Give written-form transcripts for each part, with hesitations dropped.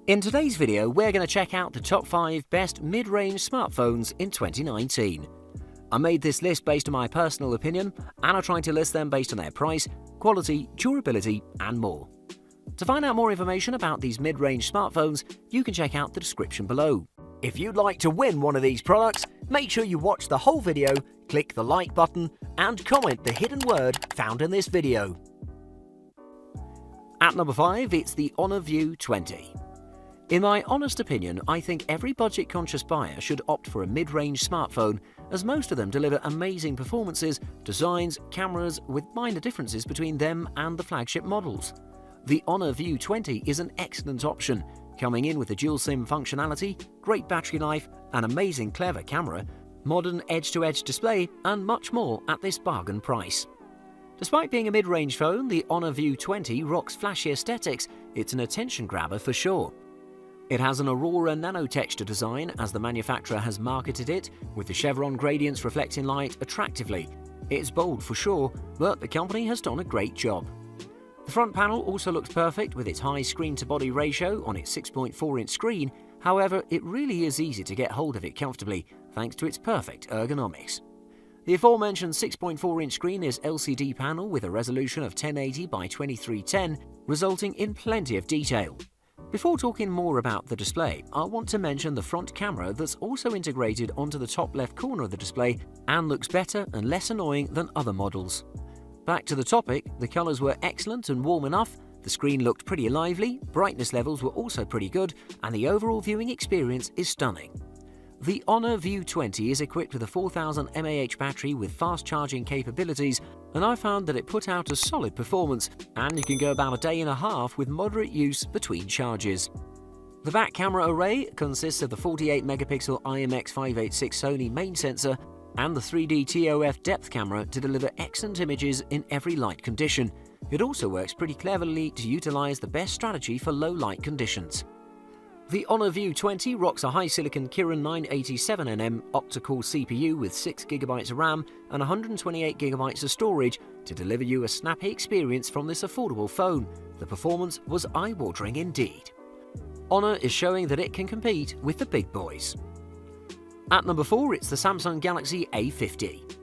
In today's video, we're going to check out the top 5 best mid-range smartphones in 2019. I made this list based on my personal opinion, and I tried to list them based on their price, quality, durability, and more. To find out more information about these mid-range smartphones, you can check out the description below. If you'd like to win one of these products, make sure you watch the whole video, click the like button, and comment the hidden word found in this video. At number 5, it's the Honor View 20. In my honest opinion, I think every budget-conscious buyer should opt for a mid-range smartphone, as most of them deliver amazing performances, designs, cameras, with minor differences between them and the flagship models. The Honor View 20 is an excellent option, coming in with a dual SIM functionality, great battery life, an amazing clever camera, modern edge-to-edge display, and much more at this bargain price. Despite being a mid-range phone, the Honor View 20 rocks flashy aesthetics. It's an attention grabber for sure. It has an Aurora nano-texture design, as the manufacturer has marketed it, with the chevron gradients reflecting light attractively. It's bold for sure, but the company has done a great job. The front panel also looks perfect with its high screen-to-body ratio on its 6.4-inch screen. However, it really is easy to get hold of it comfortably, thanks to its perfect ergonomics. The aforementioned 6.4-inch screen is LCD panel with a resolution of 1080 by 2310, resulting in plenty of detail. Before talking more about the display, I want to mention the front camera that's also integrated onto the top left corner of the display and looks better and less annoying than other models. Back to the topic, the colours were excellent and warm enough, the screen looked pretty lively, brightness levels were also pretty good, and the overall viewing experience is stunning. The Honor View 20 is equipped with a 4000 mAh battery with fast charging capabilities, and I found that it put out a solid performance, and you can go about a day and a half with moderate use between charges. The back camera array consists of the 48 megapixel IMX586 Sony main sensor and the 3D TOF depth camera to deliver excellent images in every light condition. It also works pretty cleverly to utilize the best strategy for low light conditions. The Honor View 20 rocks a high-silicon Kirin 987nm octa-core CPU with 6GB of RAM and 128GB of storage to deliver you a snappy experience from this affordable phone. The performance was eye-watering indeed. Honor is showing that it can compete with the big boys. At number 4, it's the Samsung Galaxy A50.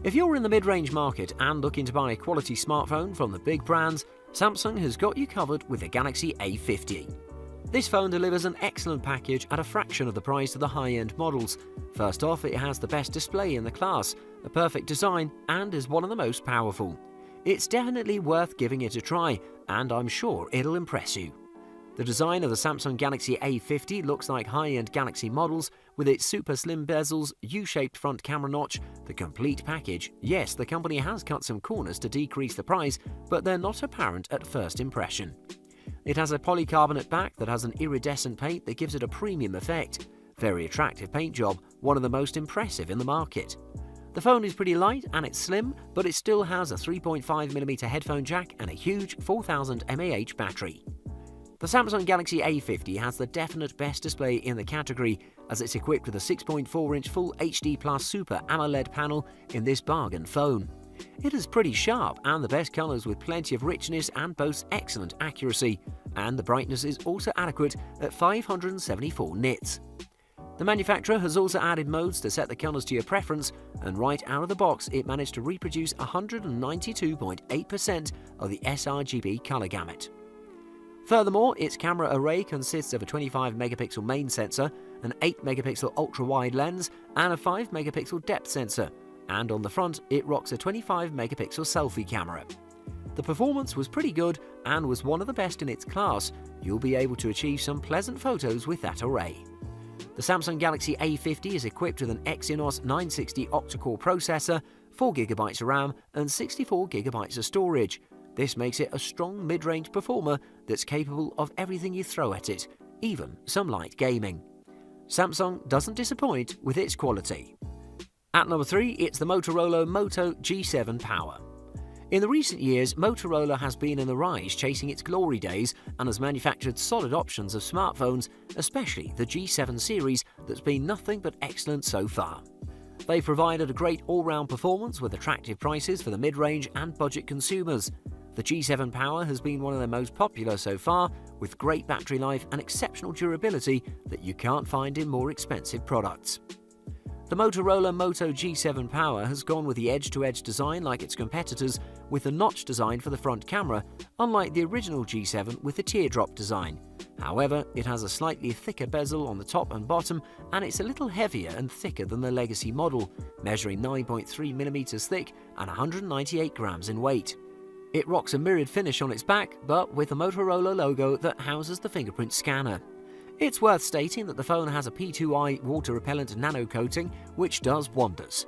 If you're in the mid-range market and looking to buy a quality smartphone from the big brands, Samsung has got you covered with the Galaxy A50. This phone delivers an excellent package at a fraction of the price of the high-end models. First off, it has the best display in the class, a perfect design, and is one of the most powerful. It's definitely worth giving it a try, and I'm sure it'll impress you. The design of the Samsung Galaxy A50 looks like high-end Galaxy models, with its super slim bezels, U-shaped front camera notch, the complete package. Yes, the company has cut some corners to decrease the price, but they're not apparent at first impression. It has a polycarbonate back that has an iridescent paint that gives it a premium effect. Very attractive paint job, one of the most impressive in the market. The phone is pretty light and it's slim, but it still has a 3.5mm headphone jack and a huge 4000 mAh battery. The Samsung Galaxy A50 has the definite best display in the category, as it's equipped with a 6.4-inch Full HD Plus Super AMOLED panel in this bargain phone. It is pretty sharp and the best colours with plenty of richness and boasts excellent accuracy, and the brightness is also adequate at 574 nits. The manufacturer has also added modes to set the colours to your preference, and right out of the box it managed to reproduce 192.8% of the sRGB colour gamut. Furthermore, its camera array consists of a 25 megapixel main sensor, an 8 megapixel ultra-wide lens, and a 5 megapixel depth sensor. And on the front, it rocks a 25 megapixel selfie camera. The performance was pretty good and was one of the best in its class. You'll be able to achieve some pleasant photos with that array. The Samsung Galaxy A50 is equipped with an Exynos 960 octa-core processor, 4GB of RAM and 64GB of storage. This makes it a strong mid-range performer that's capable of everything you throw at it, even some light gaming. Samsung doesn't disappoint with its quality. At number 3, it's the Motorola Moto G7 Power. In the recent years, Motorola has been in the rise chasing its glory days and has manufactured solid options of smartphones, especially the G7 series that's been nothing but excellent so far. They've provided a great all-round performance with attractive prices for the mid-range and budget consumers. The G7 Power has been one of their most popular so far, with great battery life and exceptional durability that you can't find in more expensive products. The Motorola Moto G7 Power has gone with the edge-to-edge design like its competitors, with the notch design for the front camera, unlike the original G7 with the teardrop design. However, it has a slightly thicker bezel on the top and bottom, and it's a little heavier and thicker than the legacy model, measuring 9.3mm thick and 198 grams in weight. It rocks a mirrored finish on its back, but with the Motorola logo that houses the fingerprint scanner. It's worth stating that the phone has a P2i water-repellent nano coating, which does wonders.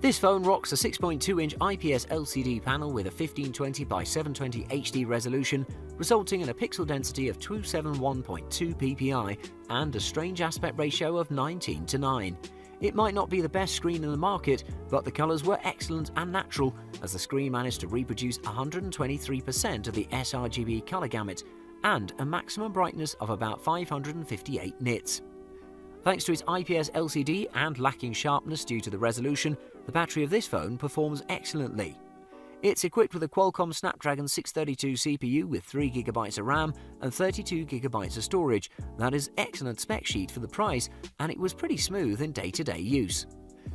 This phone rocks a 6.2-inch IPS LCD panel with a 1520 by 720 HD resolution, resulting in a pixel density of 271.2 ppi and a strange aspect ratio of 19:9. It might not be the best screen in the market, but the colours were excellent and natural, as the screen managed to reproduce 123% of the sRGB colour gamut, and a maximum brightness of about 558 nits. Thanks to its IPS LCD and lacking sharpness due to the resolution, the battery of this phone performs excellently. It's equipped with a Qualcomm Snapdragon 632 CPU with 3GB of RAM and 32GB of storage. That is excellent spec sheet for the price, and it was pretty smooth in day-to-day use.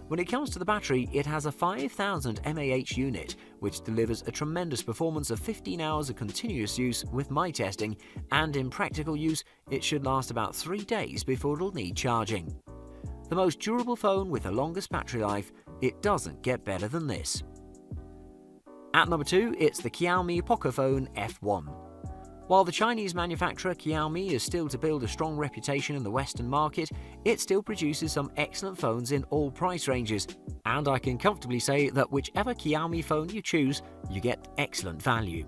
When it comes to the battery, it has a 5000 mAh unit, which delivers a tremendous performance of 15 hours of continuous use with my testing, and in practical use, it should last about 3 days before it'll need charging. The most durable phone with the longest battery life, it doesn't get better than this. At number 2, it's the Xiaomi Pocophone F1. While the Chinese manufacturer Keyami is still to build a strong reputation in the Western market, it still produces some excellent phones in all price ranges, and I can comfortably say that whichever Keyami phone you choose, you get excellent value.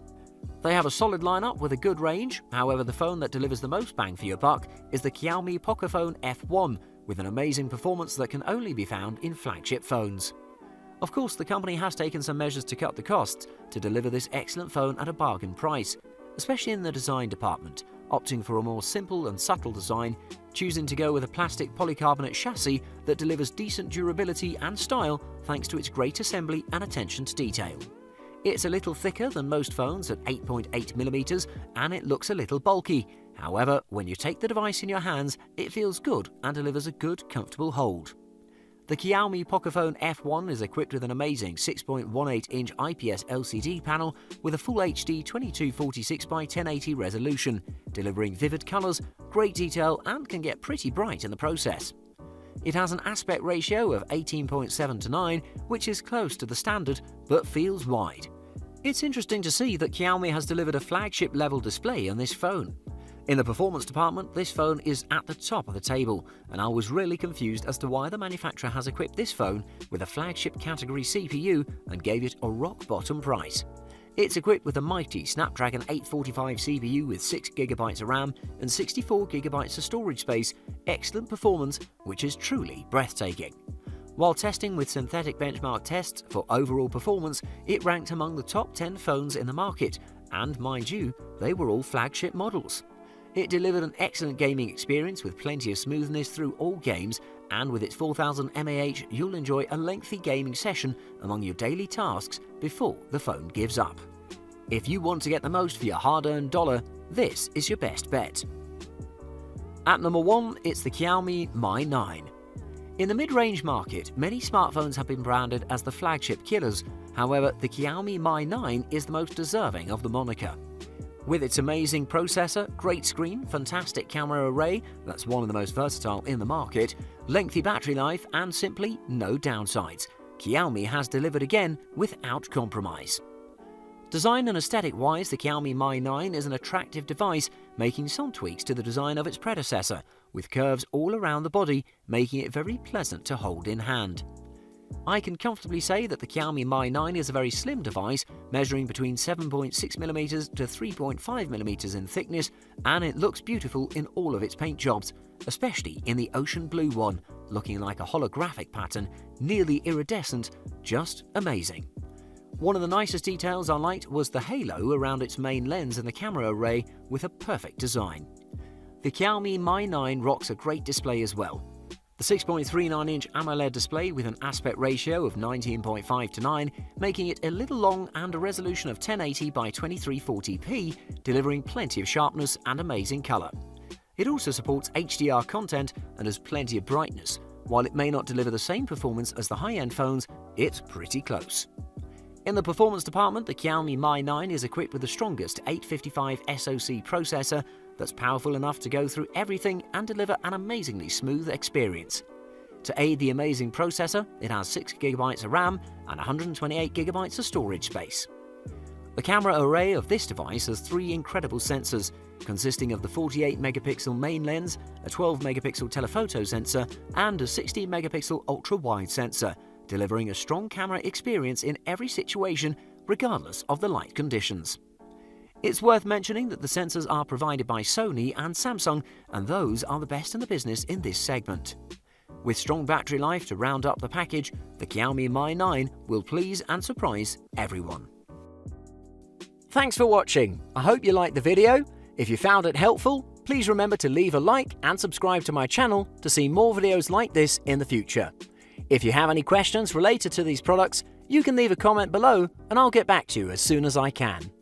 They have a solid lineup with a good range. However, the phone that delivers the most bang for your buck is the Xiaomi Pocophone F1, with an amazing performance that can only be found in flagship phones. Of course, the company has taken some measures to cut the costs to deliver this excellent phone at a bargain price, especially in the design department, opting for a more simple and subtle design, choosing to go with a plastic polycarbonate chassis that delivers decent durability and style thanks to its great assembly and attention to detail. It's a little thicker than most phones at 8.8mm, and it looks a little bulky. However, when you take the device in your hands, it feels good and delivers a good, comfortable hold. The Xiaomi Pocophone F1 is equipped with an amazing 6.18-inch IPS LCD panel with a Full HD 2246 by 1080 resolution, delivering vivid colours, great detail, and can get pretty bright in the process. It has an aspect ratio of 18.7:9, which is close to the standard, but feels wide. It's interesting to see that Xiaomi has delivered a flagship-level display on this phone. In the performance department, this phone is at the top of the table, and I was really confused as to why the manufacturer has equipped this phone with a flagship category CPU and gave it a rock-bottom price. It's equipped with a mighty Snapdragon 845 CPU with 6GB of RAM and 64GB of storage space, excellent performance which is truly breathtaking. While testing with synthetic benchmark tests for overall performance, it ranked among the top 10 phones in the market, and mind you, they were all flagship models. It delivered an excellent gaming experience with plenty of smoothness through all games, and with its 4000 mAh, you'll enjoy a lengthy gaming session among your daily tasks before the phone gives up. If you want to get the most for your hard-earned dollar, this is your best bet. At number 1, it's the Xiaomi Mi 9. In the mid-range market, many smartphones have been branded as the flagship killers. However, the Xiaomi Mi 9 is the most deserving of the moniker. With its amazing processor, great screen, fantastic camera array, that's one of the most versatile in the market, lengthy battery life, and simply no downsides, Xiaomi has delivered again without compromise. Design and aesthetic-wise, the Xiaomi Mi 9 is an attractive device, making some tweaks to the design of its predecessor, with curves all around the body, making it very pleasant to hold in hand. I can comfortably say that the Xiaomi Mi 9 is a very slim device, measuring between 7.6mm to 3.5mm in thickness, and it looks beautiful in all of its paint jobs, especially in the ocean blue one, looking like a holographic pattern, nearly iridescent, just amazing. One of the nicest details I liked was the halo around its main lens in the camera array with a perfect design. The Xiaomi Mi 9 rocks a great display as well. The 6.39-inch AMOLED display with an aspect ratio of 19.5:9, making it a little long, and a resolution of 1080 by 2340p, delivering plenty of sharpness and amazing color. It also supports HDR content and has plenty of brightness. While it may not deliver the same performance as the high-end phones, it's pretty close. In the performance department, the Xiaomi Mi 9 is equipped with the strongest 855 SoC processor that's powerful enough to go through everything and deliver an amazingly smooth experience. To aid the amazing processor, it has 6GB of RAM and 128GB of storage space. The camera array of this device has 3 incredible sensors, consisting of the 48-megapixel main lens, a 12-megapixel telephoto sensor, and a 16-megapixel ultra-wide sensor, delivering a strong camera experience in every situation, regardless of the light conditions. It's worth mentioning that the sensors are provided by Sony and Samsung, and those are the best in the business in this segment. With strong battery life to round up the package, the Xiaomi Mi 9 will please and surprise everyone. Thanks for watching. I hope you liked the video. If you found it helpful, please remember to leave a like and subscribe to my channel to see more videos like this in the future. If you have any questions related to these products, you can leave a comment below and I'll get back to you as soon as I can.